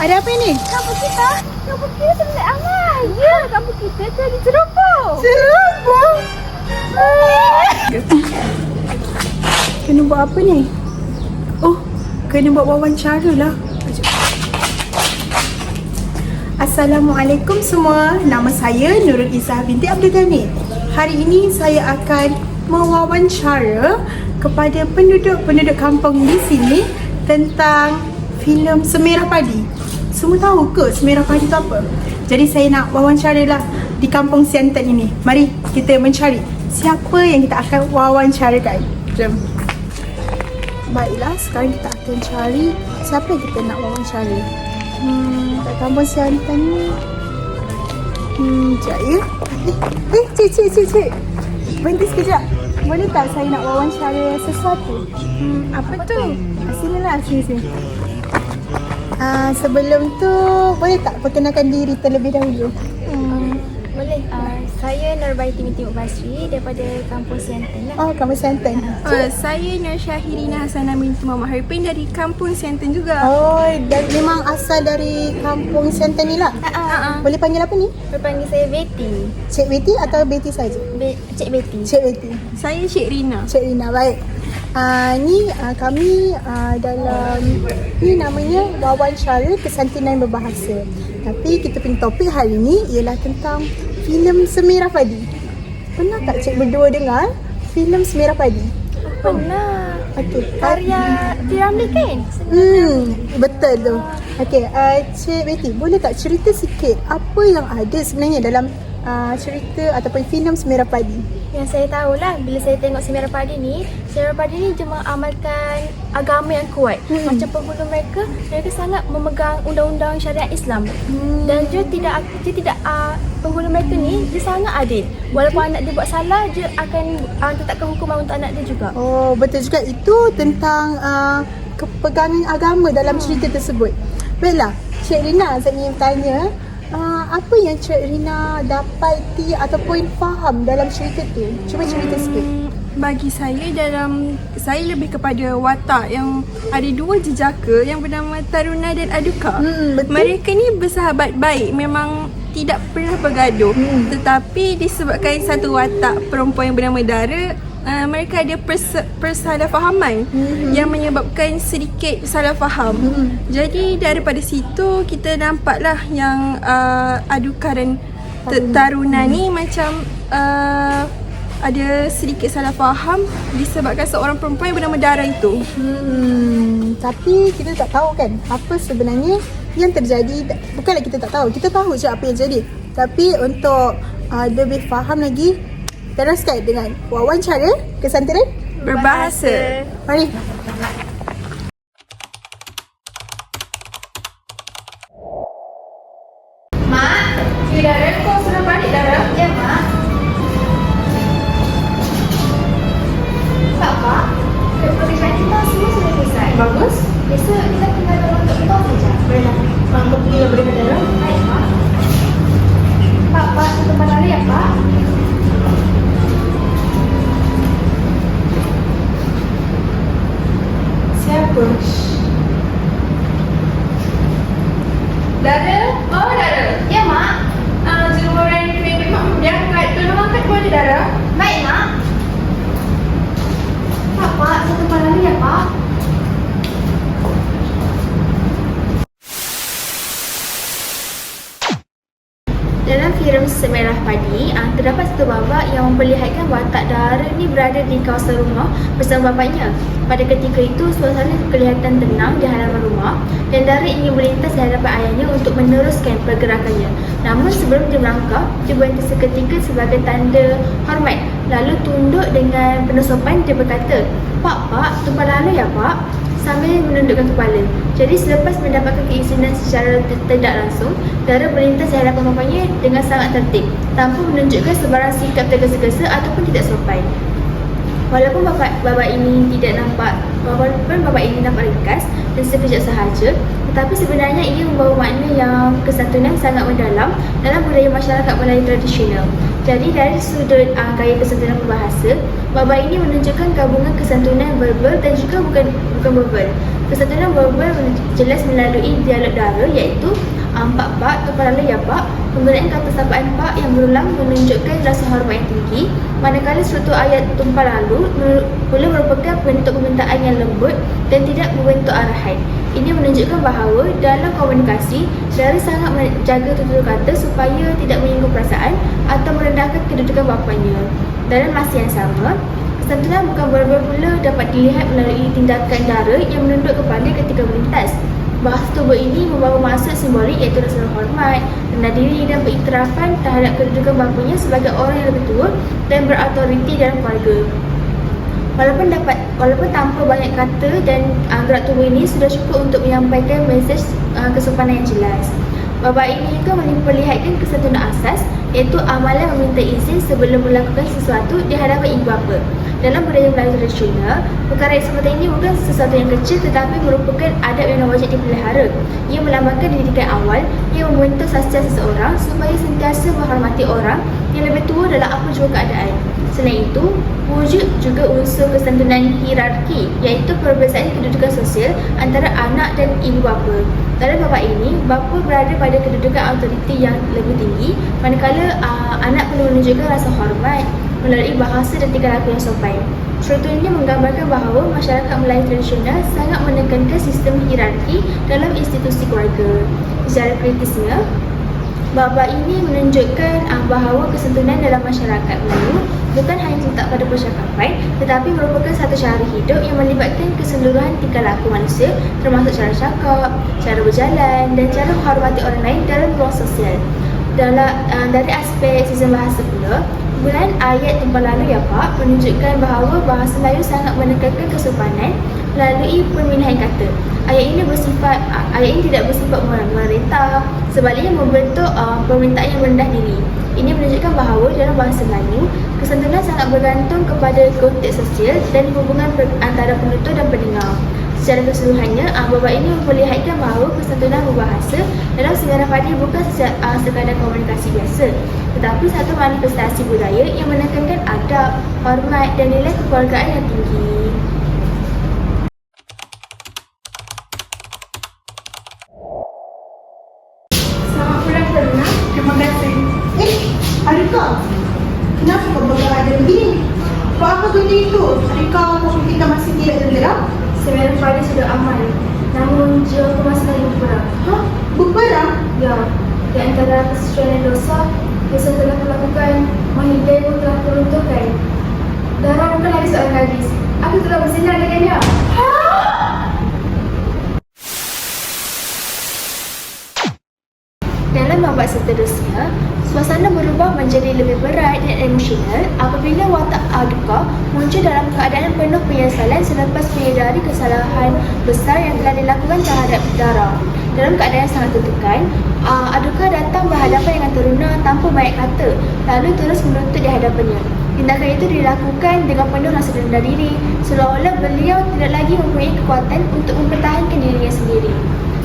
Ada apa ini? Kampung kita sebenarnya aman. Ya, kampung kita telah diserobot. Serobot? Kena buat apa ni? Oh, kena buat wawancara lah. Assalamualaikum semua. Nama saya Nurul Izzah binti Abdul Ghani. Hari ini saya akan mewawancara kepada penduduk-penduduk kampung di sini tentang filem Semerah Padi. Semua tahu ke Semerah Padi tu apa? Jadi saya nak wawancara lah di kampung Siantan ini. Mari kita mencari siapa yang kita akan wawancarakan. Jom. Baiklah, sekarang kita akan cari siapa yang kita nak wawancara. Kat kampung Siantan ni. Sekejap ya. Cik. Berhenti sekejap. Boleh tak saya nak wawancara sesuatu? Apa tu? Sini. Sebelum tu, boleh tak perkenalkan diri terlebih dahulu? Boleh. Saya Nurbaiti binti Basri daripada kampung Siantan lah. Oh, kampung Siantan. Saya Nur Syahirina Hasanah binti Muhammad Haripin dari kampung Siantan juga. Oh, dan memang asal dari kampung Siantan ni lah? Boleh panggil apa ni? Berpanggil saya Betty. Cik Betty atau Betty saja? Cik Betty. Cik Betty. Saya Cik Rina. Cik Rina, baik. Kami dalam ni namanya wawancara kesantinan berbahasa. Tapi kita punya topik hari ni ialah tentang filem Semerah Padi. Pernah tak cik berdua dengar filem Semerah Padi? Pernah. Okey. Karya P.Ramlee kan? Betul tu. Okey, Cik Betty, boleh tak cerita sikit apa yang ada sebenarnya dalam cerita ataupun filem Semerah Padi? Yang saya tahulah, bila saya tengok Semerah Padi ni dia mengamalkan agama yang kuat. Macam penghulu mereka sangat memegang undang-undang syariat Islam. Dan dia tidak penghulu mereka ni dia sangat adil. Walaupun anak dia buat salah, dia akan tetapkan hukuman untuk anak dia juga. Oh, betul juga, itu tentang kepegangan agama dalam cerita tersebut. Baiklah, Cik Rina, saya ingin tanya, apa yang Cik Rina dapati ataupun faham dalam cerita tu? Cuba cerita sikit. Bagi saya lebih kepada watak yang ada dua jejaka yang bernama Taruna dan Aduka. Betul. Mereka ni bersahabat baik, memang tidak pernah bergaduh. Tetapi disebabkan satu watak perempuan yang bernama Dara, mereka ada persalahfahaman yang menyebabkan sedikit salah faham. Jadi daripada situ kita nampaklah yang Aduka dan Taruna ni macam ada sedikit salah faham disebabkan seorang perempuan yang bernama Dara itu. Tapi kita tak tahu kan apa sebenarnya yang terjadi. Bukanlah kita tak tahu, kita tahu je apa yang jadi. Tapi untuk lebih faham lagi, teruskan dengan wawancara kesantinan Berbahasa. Mari. Mak, Dara, kau sudah balik Dara? Ya, Mak. Pak, pekerjaan kita semua sudah selesai. Bagus. Besok kita tinggal dalam untuk kita saja. Baiklah. Mak pergi yang boleh Dara. Baik, Mak. Pak, satu pandang ya, Pak. Siapa? Dara? Oh, Dara. Ya, Mak. Juruorang kredit mak dia angkat. Tolong angkat boleh, Dara? Baik, Mak. Pak, satu pandang ya, Pak. Dalam filem Semerah Padi, terdapat satu babak yang memperlihatkan watak Dara ni berada di kawasan rumah bersama bapaknya. Pada ketika itu, suasana kelihatan tenang di halaman rumah dan Dara ingin melintas di hadapan ayahnya untuk meneruskan pergerakannya. Namun sebelum dia melangkah, dia berhenti seketika sebagai tanda hormat. Lalu tunduk dengan penuh sopan, dia berkata, Pak, tumpah lalu ya, Pak, sambil menundukkan kepala. Jadi selepas mendapatkan keizinan secara tidak langsung, Dara melintas di hadapan bapaknya dengan sangat tertib, tanpa menunjukkan sebarang sikap tergesa-gesa ataupun tidak sopan. Walaupun bapa ini nampak ringkas dan sekejap sahaja, tetapi sebenarnya ia membawa makna yang kesantunan sangat mendalam dalam budaya masyarakat Melayu tradisional. Jadi dari sudut gaya kesantunan berbahasa, Babak ini menunjukkan gabungan kesantunan verbal dan juga bukan verbal. Kesantunan verbal jelas melalui dialog dara iaitu pak, kepala ya pak. Penggunaan kata sapaan pak yang berulang menunjukkan rasa hormat yang tinggi, manakala struktur ayat tumpah lalu pula merupakan bentuk permintaan yang lembut dan tidak membentuk arahan. Ini menunjukkan bahawa dalam komunikasi, dara sangat menjaga tutur kata supaya tidak menyinggung perasaan atau merendahkan kedudukan bapanya. Dalam masa yang sama, kesantunan bukan verbal pula dapat dilihat melalui tindakan dara yang menunduk kepala ketika melintas. Bahasa tubuh ini membawa maksud simbolik iaitu rasa hormat, rendah diri dan pengiktirafan terhadap kedudukan bapanya sebagai orang yang lebih tua dan berautoriti dalam keluarga. Walaupun tanpa banyak kata dan gerak tubuh ini sudah cukup untuk menyampaikan mesej kesopanan yang jelas. Babak ini juga memperlihatkan kesantunan asas iaitu amalan meminta izin sebelum melakukan sesuatu di hadapan ibu bapa. Dalam budaya Melayu tradisional, perkara yang seperti ini bukan sesuatu yang kecil tetapi merupakan adab yang wajib dipelihara. Ia melambangkan didikan awal yang membentuk sastra seseorang supaya sentiasa menghormati orang yang lebih tua dalam apa jua keadaan. Selain itu, wujud juga unsur kesantunan hierarki iaitu perbezaan kedudukan sosial antara anak dan ibu bapa. Dalam babak ini, bapa berada pada kedudukan autoriti yang lebih tinggi, manakala anak perlu menunjukkan rasa hormat melalui bahasa dan tingkah laku yang sopan. Struktur ini menggambarkan bahawa masyarakat Melayu tradisional sangat menekankan sistem hierarki dalam institusi keluarga. Secara kritisnya, babak ini menunjukkan bahawa kesantunan dalam masyarakat Melayu bukan hanya terletak pada percakapan tetapi merupakan satu cara hidup yang melibatkan keseluruhan tingkah laku manusia termasuk cara cakap, cara berjalan dan cara menghormati orang lain dalam ruang sosial. Dari aspek sistem bahasa pula, penggunaan ayat tumpah lalu ya pak menunjukkan bahawa bahasa Melayu sangat menekankan kesopanan melalui pemilihan kata. Ayat ini tidak bersifat memerintah, sebaliknya membentuk permintaan yang rendah diri. Ini menunjukkan bahawa dalam bahasa Melayu, kesantunan sangat bergantung kepada konteks sosial dan hubungan antara penutur dan pendengar. Secara keseluruhannya, babak ini memperlihatkan bahawa kesantunan berbahasa dalam sejarah padi bukan sekadar komunikasi biasa, tetapi satu manifestasi budaya yang menekankan adab, hormat dan nilai kekeluargaan yang tinggi. Selamat pulang Karina. Terima kasih. Adakah? Kenapa kau bergerak ada begini? Buat apa benda itu? Adakah kau kita masih tidak tergerak? Sebenarnya padi sudah aman, namun jiwa aku masih lagi berperang. Hah? Berperang? Ya, di antara kesesuaian dosa telah kulakukan, Mahiday pun telah kuruntuhkan. Dara bukan lagi seorang gadis. Aku telah bersinar dengannya. Dalam babak seterusnya, suasana berubah menjadi lebih berat dan emosional apabila watak Aduka muncul dalam keadaan penuh penyesalan selepas menyedari kesalahan besar yang telah dilakukan terhadap Dara. Dalam keadaan sangat tertekan, Aduka datang berhadapan dengan Taruna tanpa banyak kata, lalu terus menuntut di hadapannya. Tindakan itu dilakukan dengan penuh rasa rendah diri, seolah-olah beliau tidak lagi mempunyai kekuatan untuk mempertahankan dirinya sendiri.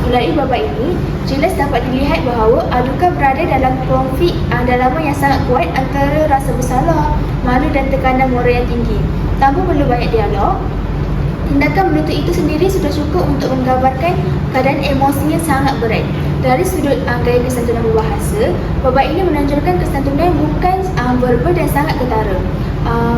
Melalui babak ini, jelas dapat dilihat bahawa Aduka berada dalam konflik dalaman yang sangat kuat antara rasa bersalah, malu dan tekanan moral yang tinggi. Tanpa perlu banyak dialog, tindakan menuntut itu sendiri sudah cukup untuk menggambarkan keadaan emosinya sangat berat. Dari sudut gaya kesantunan berbahasa, babak ini menunjukkan kesantunan bukan verbal dan sangat ketara.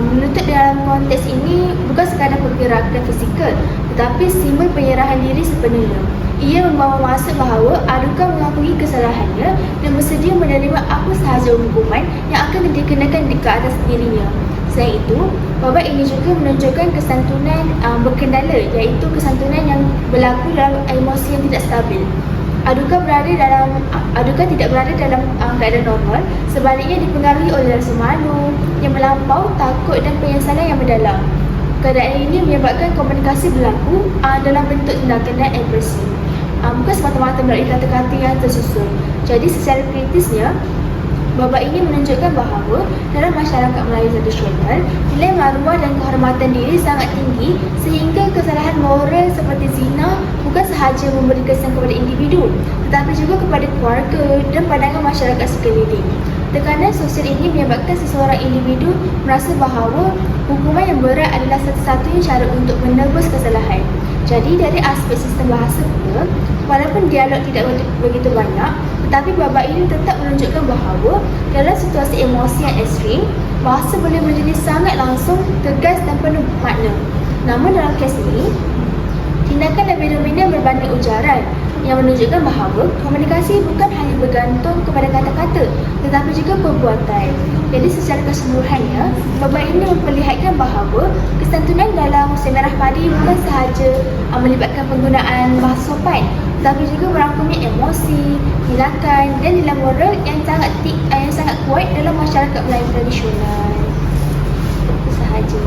Menuntut dalam konteks ini bukan sekadar pergerakan fizikal, tetapi simbol penyerahan diri sepenuhnya. Ia membawa maksud bahawa Aduka mengakui kesalahannya dan bersedia menerima apa sahaja hukuman yang akan dikenakan ke atas dirinya. Selain itu, babak ini juga menunjukkan kesantunan berkendala iaitu kesantunan yang berlaku dalam emosi yang tidak stabil. Aduka tidak berada dalam keadaan normal, sebaliknya dipengaruhi oleh rasa malu yang melampau, takut dan penyesalan yang mendalam. Keadaan ini menyebabkan komunikasi berlaku dalam bentuk tindakan dan ekspresi. Bukan semata-mata melalui kata-kata yang tersusun. Jadi secara kritisnya, babak ini menunjukkan bahawa dalam masyarakat Melayu tradisional, nilai maruah dan kehormatan diri sangat tinggi sehingga kesalahan moral seperti zina bukan sahaja memberi kesan kepada individu tetapi juga kepada keluarga dan pandangan masyarakat sekeliling. Tekanan sosial ini menyebabkan seseorang individu merasa bahawa hukuman yang berat adalah satu-satunya cara untuk menebus kesalahan. Jadi dari aspek sistem bahasa pula, walaupun dialog tidak begitu banyak, tetapi babak ini tetap menunjukkan bahawa dalam situasi emosi yang ekstrim, bahasa boleh menjadi sangat langsung, tegas dan penuh makna. Namun dalam kes ini, tindakan lebih dominan berbanding ujaran, yang menunjukkan bahawa komunikasi bukan hanya bergantung kepada kata-kata tetapi juga perbuatan. Jadi secara keseluruhannya, babak ini memperlihatkan bahawa kesantunan dalam semerah padi bukan sahaja melibatkan penggunaan bahasa sopan tetapi juga merangkumi emosi, tindakan dan nilai moral yang sangat kuat dalam masyarakat Melayu tradisional. Itu sahaja.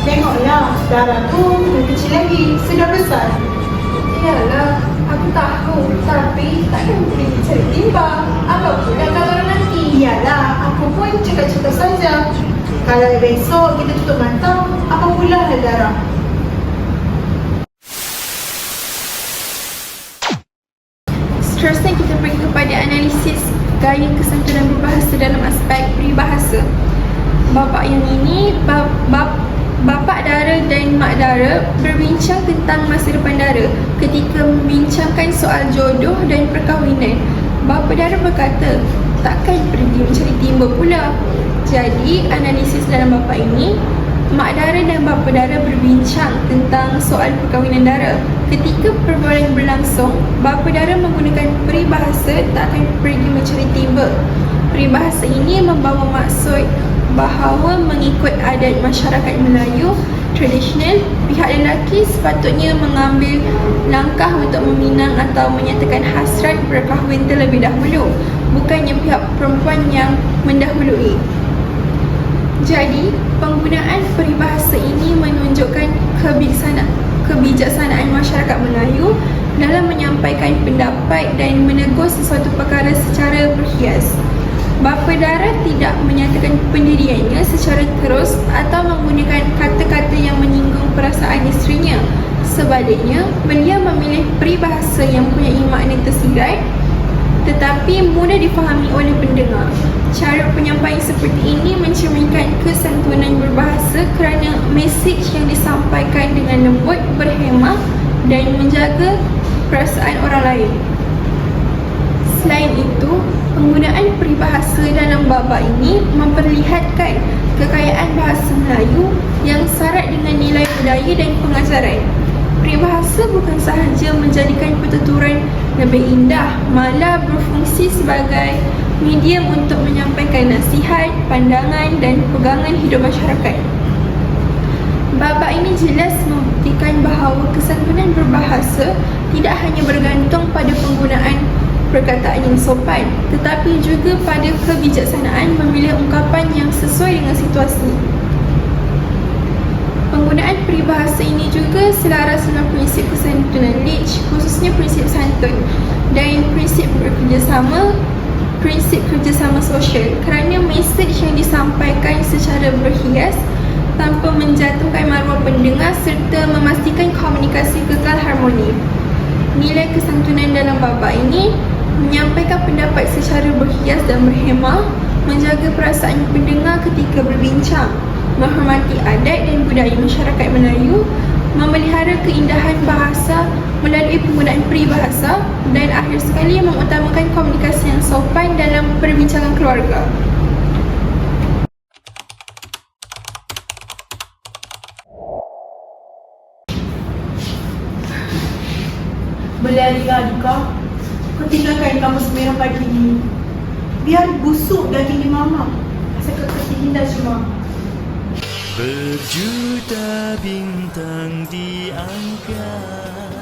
Tengoklah, Dara tu dah kecil lagi, sudah besar. Iyalah, aku tahu. Tapi takkan boleh cari timbang. Apa pula kalau nanti? Iyalah, aku pun cakap-cakap saja. Kalau besok kita tutup mata, apa pula Dara? Seterusnya kita pergi kepada analisis gaya kesantunan berbahasa dalam aspek peribahasa. Bapa yang ini, bapa Dara dan mak Dara berbincang tentang masa depan Dara ketika membincangkan soal jodoh dan perkahwinan. Bapa Dara berkata, takkan pergi mencari timba pula. Jadi, analisis dalam bapa ini, mak Dara dan bapa Dara berbincang tentang soal perkahwinan Dara. Ketika perbualan berlangsung, bapa Dara menggunakan peribahasa takkan pergi mencari timba. Peribahasa ini membawa maksud bahawa mengikut adat masyarakat Melayu tradisional, pihak lelaki sepatutnya mengambil langkah untuk meminang atau menyatakan hasrat berkahwin terlebih dahulu, bukannya pihak perempuan yang mendahului. Jadi, penggunaan peribahasa ini menunjukkan kebijaksanaan masyarakat Melayu dalam menyampaikan pendapat dan menegur sesuatu perkara secara berhias. Bapa Dara tidak menyatakan pendiriannya secara terus atau menggunakan kata-kata yang menyinggung perasaan isterinya. Sebaliknya, beliau memilih peribahasa yang mempunyai makna tersirat tetapi mudah difahami oleh pendengar. Cara penyampaian seperti ini mencerminkan kesantunan berbahasa kerana mesej yang disampaikan dengan lembut, berhemah dan menjaga perasaan orang lain. Selain itu, penggunaan peribahasa dalam bab ini memperlihatkan kekayaan bahasa Melayu yang syarat dengan nilai budaya dan pengajaran. Peribahasa bukan sahaja menjadikan pertuturan lebih indah, malah berfungsi sebagai medium untuk menyampaikan nasihat, pandangan dan pegangan hidup masyarakat. Bab ini jelas membuktikan bahawa kesantunan berbahasa tidak hanya bergantung pada penggunaan perkataan yang sopan, tetapi juga pada kebijaksanaan memilih ungkapan yang sesuai dengan situasi. Penggunaan peribahasa ini juga selaras dengan prinsip kesantunan Leach, khususnya prinsip santun dan prinsip kerjasama sosial, kerana mesej yang disampaikan secara berhias tanpa menjatuhkan maruah pendengar serta memastikan komunikasi kekal harmoni. Nilai kesantunan dalam bab ini menyampaikan pendapat secara berhias dan berhemah, menjaga perasaan pendengar ketika berbincang, menghormati adat dan budaya masyarakat Melayu, memelihara keindahan bahasa melalui penggunaan peribahasa dan akhir sekali mengutamakan komunikasi yang sopan dalam perbincangan keluarga. Berlari-lari kau. Kau tinggalkan kamus merah pagi ni. Biar busuk daging mama. Asal kau kasih hindar semua. Berjuta bintang di angkasa.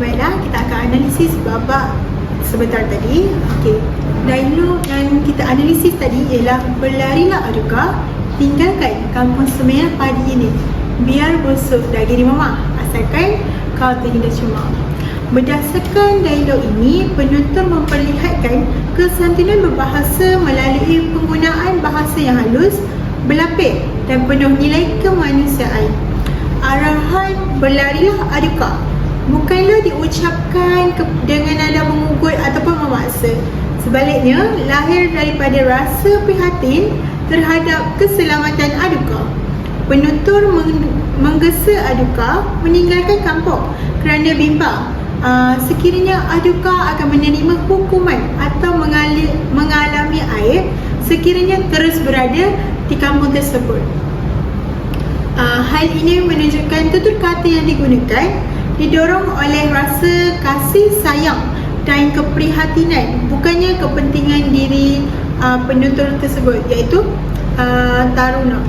Baiklah, kita akan analisis babak sebentar tadi. Okey. Dialog yang kita analisis tadi ialah berlarilah aduka, tinggalkan kampung semerah padi ini. Biar busuk daging mama, asalkan kau terhindar cuma. Berdasarkan dialog ini, penutur memperlihatkan kesantunan berbahasa melalui penggunaan bahasa yang halus, berlapik dan penuh nilai kemanusiaan. Arahan berlarilah aduka bukanlah diucapkan dengan nada mengugut ataupun memaksa. Sebaliknya, lahir daripada rasa prihatin terhadap keselamatan aduka. Penutur menggesa aduka meninggalkan kampung kerana bimbang sekiranya aduka akan menerima hukuman atau mengalami aib sekiranya terus berada di kampung tersebut. Hal ini menunjukkan tutur kata yang digunakan didorong oleh rasa kasih sayang dan keprihatinan, bukannya kepentingan diri penutur tersebut, iaitu taruna.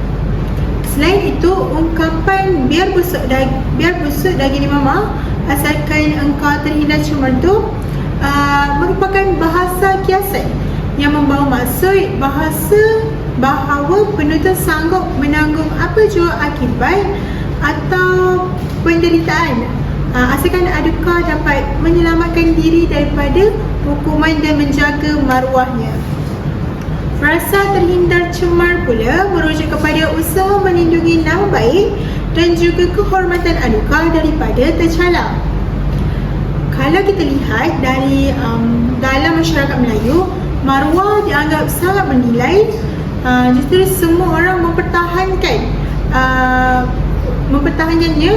Selain itu, ungkapan biar busuk daging di mama asalkan engkau terhindar cemar tu merupakan bahasa kiasan yang membawa maksud bahawa penutur sanggup menanggung apa jua akibat atau penderitaan asalkan aduka dapat menyelamatkan diri daripada hukuman dan menjaga maruahnya. Rasa terhindar cemar pula merujuk kepada usaha melindungi nama baik dan juga kehormatan aduka daripada tercalar. Kalau kita lihat dari dalam masyarakat Melayu, maruah dianggap sangat bernilai. Justru semua orang mempertahankannya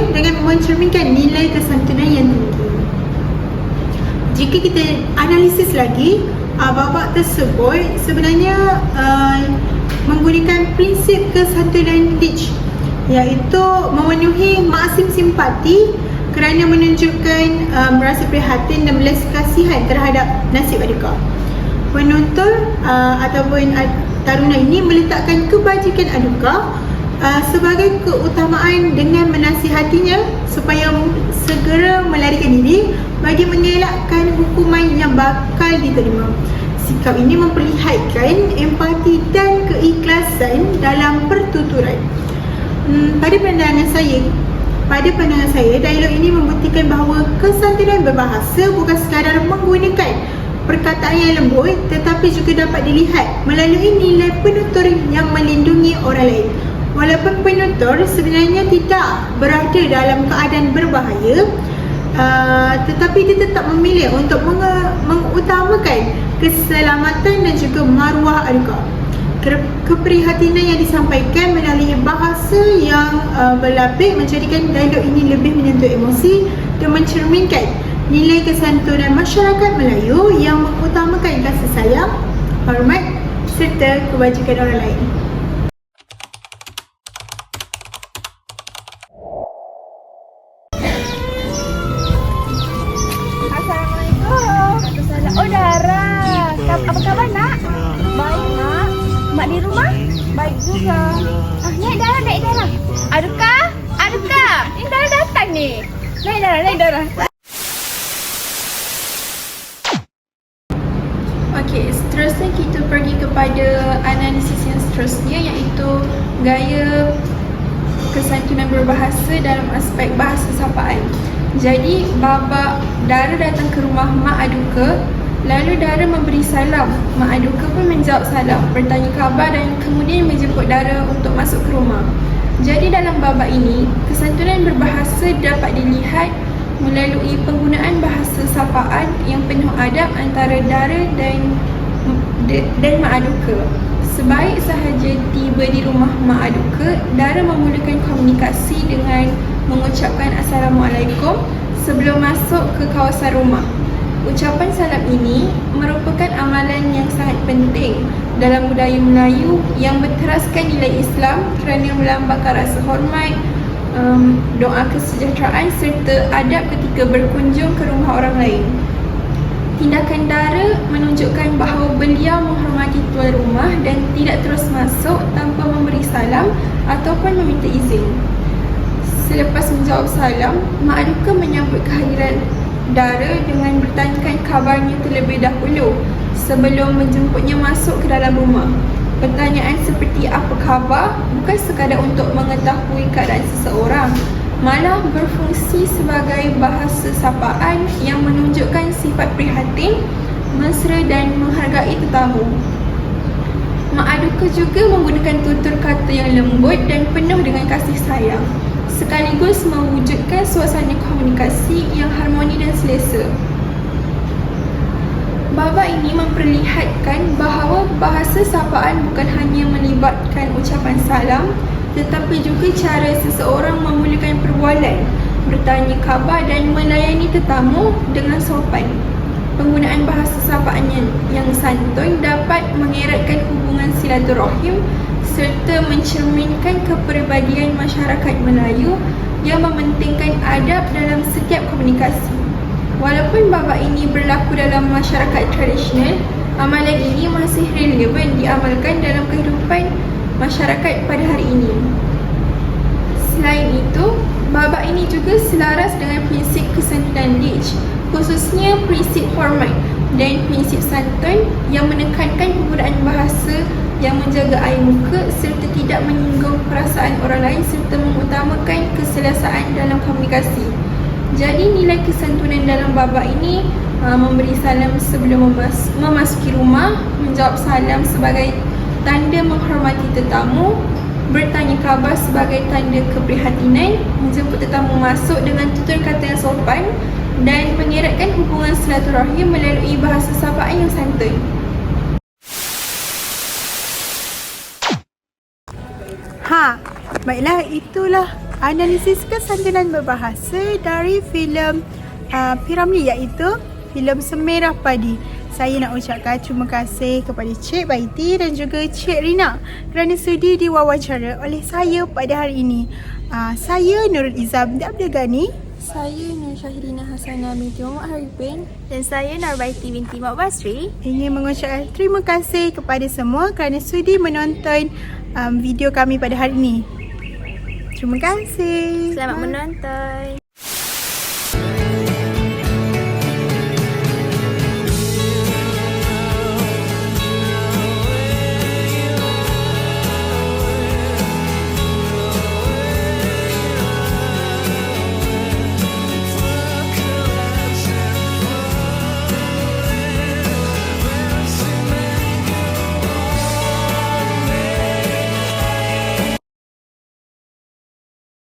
dengan mencerminkan nilai kesantunan yang tinggi. Jika kita analisis lagi, babak tersebut sebenarnya menggunakan prinsip kesantunan Leach, iaitu memenuhi maksim simpati kerana menunjukkan rasa prihatin dan belas kasihan terhadap nasib aduka. Penutur ataupun taruna ini meletakkan kebajikan aduka sebagai keutamaan dengan menasihatinya supaya segera melarikan diri bagi mengelakkan hukuman yang bakal diterima. Sikap ini memperlihatkan empati dan keikhlasan dalam pertuturan. Pada pandangan saya, dialog ini membuktikan bahawa kesantunan berbahasa bukan sekadar menggunakan perkataan yang lembut, tetapi juga dapat dilihat melalui nilai penutur yang melindungi orang lain. Walaupun penutur sebenarnya tidak berada dalam keadaan berbahaya, tetapi dia tetap memilih untuk mengutamakan keselamatan dan juga maruah aduka. Keprihatinan yang disampaikan melalui bahasa yang berlapik menjadikan dialog ini lebih menyentuh emosi dan mencerminkan nilai kesantunan masyarakat Melayu yang mengutamakan kasih sayang, hormat serta kebajikan orang lain. Assalamualaikum. Oh, Dara. Apa kabar, nak? Baik, nak. Mak di rumah? Baik juga. Naik Dara. Aduka. Ini Dara datang ni. Naik Dara. Okey, seterusnya kita pergi kepada analisis yang seterusnya, iaitu gaya kesantunan berbahasa dalam aspek bahasa sapaan. Jadi, babak Dara datang ke rumah Mak Aduka, lalu Dara memberi salam. Mak Aduka pun menjawab salam, bertanya khabar dan kemudian menjemput Dara untuk masuk ke rumah. Jadi dalam babak ini, kesantunan berbahasa dapat dilihat melalui penggunaan bahasa sapaan yang penuh adab antara Dara dan Mak Aduka. Sebaik sahaja tiba di rumah Mak Aduka, Dara memulakan komunikasi dengan mengucapkan Assalamualaikum sebelum masuk ke kawasan rumah. Ucapan salam ini merupakan amalan yang sangat penting dalam budaya Melayu yang berteraskan nilai Islam kerana melambangkan rasa hormat, doa kesejahteraan serta adab ketika berkunjung ke rumah orang lain. Tindakan Dara menunjukkan bahawa beliau menghormati tuan rumah dan tidak terus masuk tanpa memberi salam ataupun meminta izin. Selepas menjawab salam, Mak Aduka menyambut kehadiran Dara dengan bertanyakan kabarnya terlebih dahulu sebelum menjemputnya masuk ke dalam rumah. Pertanyaan seperti apa khabar bukan sekadar untuk mengetahui keadaan seseorang, malah berfungsi sebagai bahasa sapaan yang menunjukkan sifat prihatin, mesra dan menghargai tetamu. Mak Aduka juga menggunakan tutur kata yang lembut dan penuh dengan kasih sayang, sekaligus mewujudkan suasana komunikasi yang harmoni dan selesa. Babak ini memperlihatkan bahawa bahasa sapaan bukan hanya melibatkan ucapan salam, tetapi juga cara seseorang memulakan perbualan, bertanya khabar dan melayani tetamu dengan sopan. Penggunaan bahasa sapaan yang santun dapat mengeratkan hubungan silaturahim serta mencerminkan kepribadian masyarakat Melayu yang mementingkan adab dalam setiap komunikasi. Walaupun babak ini berlaku dalam masyarakat tradisional, amalan ini masih relevan diamalkan dalam kehidupan masyarakat pada hari ini. Selain itu, babak ini juga selaras dengan prinsip kesantunan Leach, khususnya prinsip hormat dan prinsip santun yang menekankan penggunaan bahasa yang menjaga air muka serta tidak menyinggung perasaan orang lain serta mengutamakan keselesaan dalam komunikasi. Jadi nilai kesantunan dalam babak ini memberi salam sebelum memasuki rumah, menjawab salam sebagai tanda menghormati tetamu, bertanya khabar sebagai tanda keprihatinan, menjemput tetamu masuk dengan tutur kata yang sopan dan mengeratkan hubungan silaturahim melalui bahasa sapaan yang santun. Baiklah, itulah analisis kesantunan berbahasa dari filem P.Ramlee, iaitu filem Semerah Padi. Saya nak ucapkan terima kasih kepada Cik Baiti dan juga Cik Rina kerana sudi diwawancara oleh saya pada hari ini. Saya Nurul Izzah binti Abdul Ghani. Saya Nur Syahrina Hasanah binti Muhammad Haripin. Dan saya Narbaiti binti Mak Basri. Ingin mengucapkan terima kasih kepada semua kerana sudi menonton video kami pada hari ini. Terima kasih. Selamat menonton.